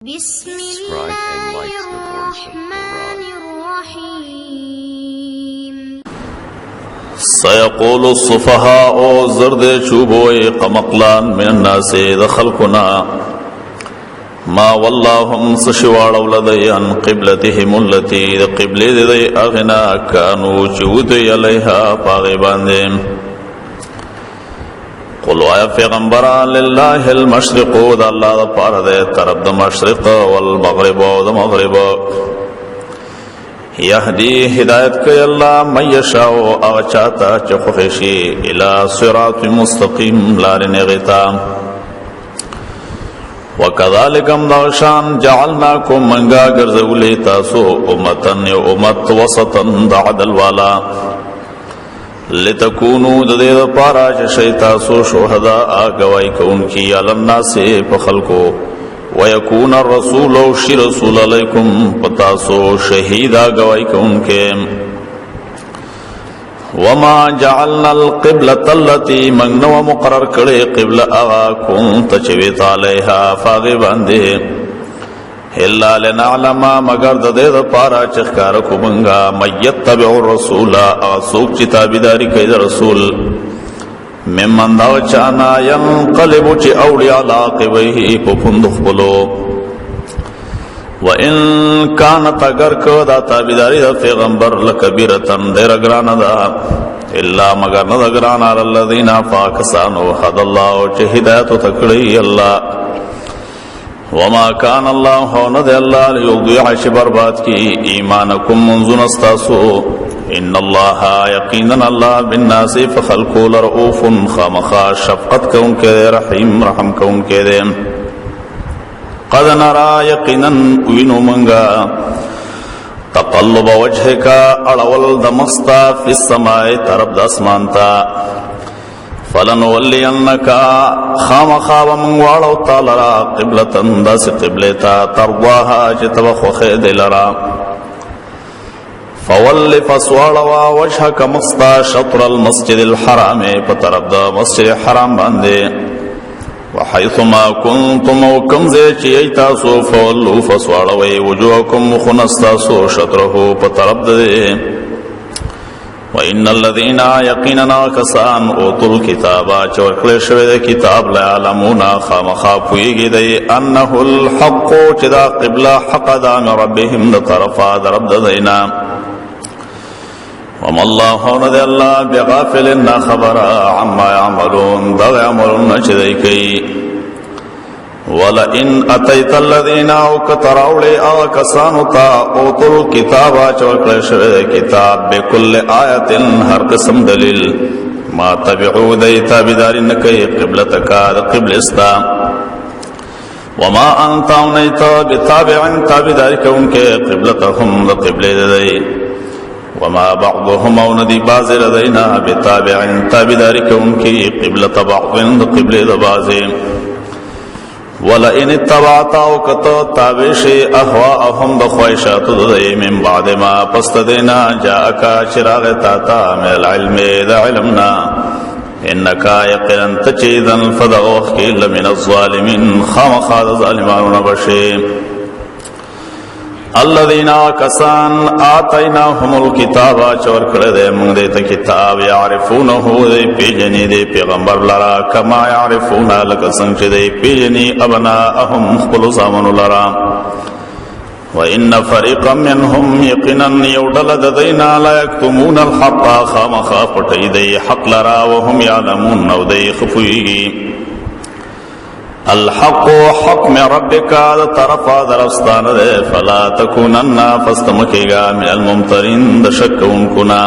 بسم الله الرحمن الرحيم سيقول السفهاء زرد چوبوئے قمقلان من الناس دخلقنا ما واللهم سشوار لدي عن قبلتهم التي قبل دي اغنا كانوا جود عليها پاغبان دیم قل وایا پیغمبران لله المشرق دا اللہ دا پار دے طرف دا مشرق والمغرب دا مغرب یهدی ہدایت کئی اللہ من یشاء اغچاتا چخوخشی الى صراط مستقیم لارن غتا وکذالکم دغشان جعلناکم منگا گرزولی تاسو امتن یا امت وسطن دا عدل والا لتکونو ددید پارا چشیتاسو شہداء گوائی کون کی علمنا سے پخلکو ویکون الرسول شی رسول علیکم پتاسو شہیدہ گوائی کون کے وما جعلنا القبلة التي منگنو مقرر کرے قبل آغا کون تچویت علیہا فاغبان دے الا لنعلم مگر ددید پارا چخکارکو منگا میتبع الرسول آسوک چی تابداری کئی رسول ممن داو چانا ینقلبو چی اوڑی علا قبیہی پپندخ بلو وَإِن كَانَتْ اگر دا تابداری دا پیغمبر لکبیرتن دیر اگران دا الا مگر ند اگران علی الذین فاکسانو حد اللہ چی ہدایتو تکڑی اللہ وما كان الله ند اللہ لیضیع چی برباد کی ایمانکم منزن استاسو ان اللہ یقینا اللہ بالناس فخلقو لرؤوف خامخا شفقت کون کے دے رحیم رحم کون کے دے قد نرا یقینا وینو منگا تقلب وجہ کا اڑول دمستا فی السماء طرف داسمانتا فلنولینکا خام خواب منگوارو تالرا قبلتن داس قبلتا ترضاها جتب خوخید لرا فول فسوالوا وجهك مستا شطر المسجد الحرام پترب دا مسجد حرام باندے وحيثما كنتم وكمزي چيتاسو فولوا فسوالوا وجوهكم خنستاسو شطره پترب دے وَإِنَّ الَّذِينَ يَقِينَنَا كَسَانْ أُوتُوا الْكِتَابَ چورکلے شوید کتاب لَيَعْلَمُونَ خامخا پوئیگی دے أَنَّهُ الْحَقُّ چدا قبلہ حق دا من ربهم دا طرفا دا رب دا دینا وَمَا اللَّهُ نَدِ اللَّهِ بِغَافِلِنَّا خَبَرَا عَمَّا يَعْمَلُونَ دا يعملون چدئی کئی وَلَئِنْ أَتَيْتَ الَّذِينَ وَكَتَرَوْلِ آكَسَانُتَا أُوتُوا الْكِتَابَ چوکلے شوید کتاب بِكُلِّ آیَةٍ ہر قسم دلیل ما تبعو دی تابداری نکئی قبلتکا دا قبل استا وما انتا انیتا بتابعن تابداری کونکے قبلتهم دا قبل دی وما بعضهم اوندی بازی ردینا بتابعن تابداری کونکی قبلت بعضن دا قبل دا بازی وَلَئِنِ اتَّبَعْتَا وَكَتَ تَابِشِ أَهْوَاءَهُمْ دَخْوَيْشَاتُ دَدَئِ مِنْ بَعْدِ مَا پستدینا جَاءَكَ چِرَاغِ تَاتا مِنَ الْعِلْمِ دَ عِلْمْنَا إِنَّكَ يَقِنًا تَچِيدًا فَدَغُوخْ كِلَّ مِنَ الظَّالِمِينَ خَامَخَا ظَالِمَانُ بَشِي الَّذِينَ كَسَانْ آتَيْنَاهُمُ الْكِتَابَ چور کردے منگ دیتا کتاب یعرفونہو دے پیجنی دے پیغمبر لرا کما یعرفونا لکسنگ چی دے پیجنی ابناءہم خپلو زامن لرا وَإِنَّ فَرِيقًا مِّنْهُمْ يَقِنًا يَوْدَلَ دَدَيْنَا لَا يَكْتُمُونَ الْحَقَّ خَامَخَا پٹئی دے حق لرا وَهُمْ يَعْلَمُونَ نَوْ دے خفوئیگی الحق حق میں ربک دا طرفا درستان دے فلا تکونن فاستمکیگا من الممترین دا شک ان کنا